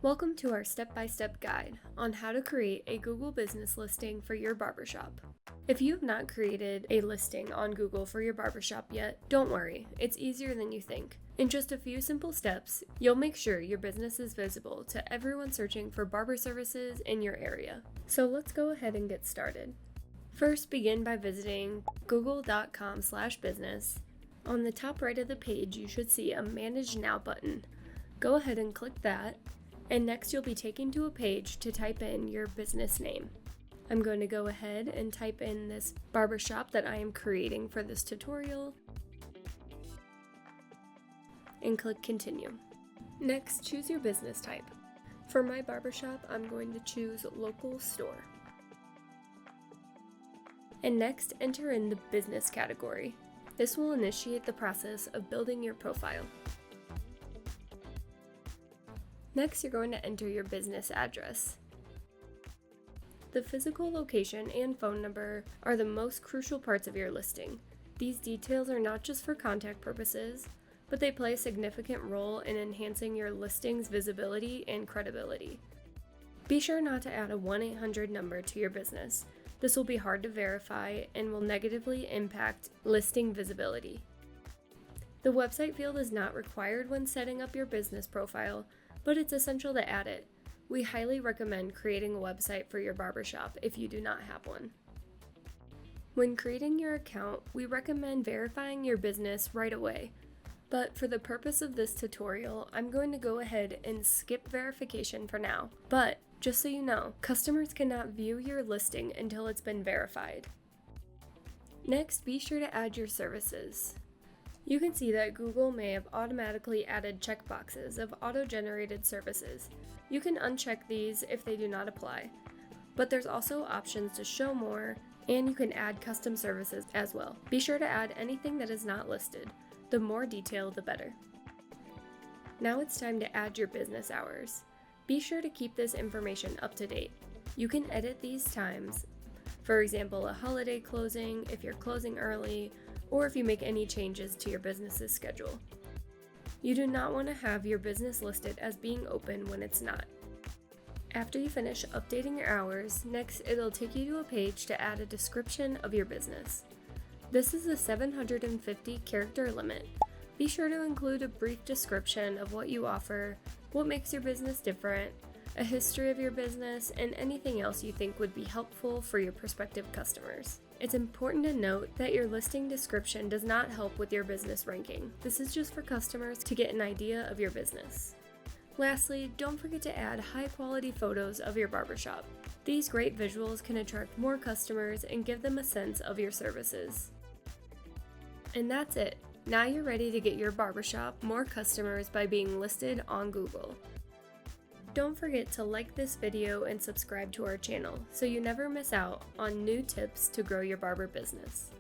Welcome to our step-by-step guide on how to create a Google business listing for your barbershop. If you have not created a listing on Google for your barbershop yet, don't worry, it's easier than you think. In just a few simple steps, you'll make sure your business is visible to everyone searching for barber services in your area. So let's go ahead and get started. First, begin by visiting google.com/business. On the top right of the page, you should see a Manage Now button. Go ahead and click that. And next you'll be taken to a page to type in your business name. I'm going to go ahead and type in this barbershop that I am creating for this tutorial and click continue. Next, choose your business type. For my barbershop, I'm going to choose local store. And next, enter in the business category. This will initiate the process of building your profile. Next, you're going to enter your business address. The physical location and phone number are the most crucial parts of your listing. These details are not just for contact purposes, but they play a significant role in enhancing your listing's visibility and credibility. Be sure not to add a 1-800 number to your business. This will be hard to verify and will negatively impact listing visibility. The website field is not required when setting up your business profile, but it's essential to add it. We highly recommend creating a website for your barbershop if you do not have one. When creating your account, we recommend verifying your business right away. But for the purpose of this tutorial, I'm going to go ahead and skip verification for now. But just so you know, customers cannot view your listing until it's been verified. Next, be sure to add your services. You can see that Google may have automatically added checkboxes of auto-generated services. You can uncheck these if they do not apply, but there's also options to show more, and you can add custom services as well. Be sure to add anything that is not listed. The more detail, the better. Now it's time to add your business hours. Be sure to keep this information up to date. You can edit these times, for example, a holiday closing if you're closing early, or if you make any changes to your business's schedule. You do not want to have your business listed as being open when it's not. After you finish updating your hours, next it'll take you to a page to add a description of your business. This is a 750 character limit. Be sure to include a brief description of what you offer, what makes your business different, a history of your business, and anything else you think would be helpful for your prospective customers. It's important to note that your listing description does not help with your business ranking. This is just for customers to get an idea of your business. Lastly, don't forget to add high-quality photos of your barbershop. These great visuals can attract more customers and give them a sense of your services. And that's it. Now you're ready to get your barbershop more customers by being listed on Google. Don't forget to like this video and subscribe to our channel so you never miss out on new tips to grow your barber business.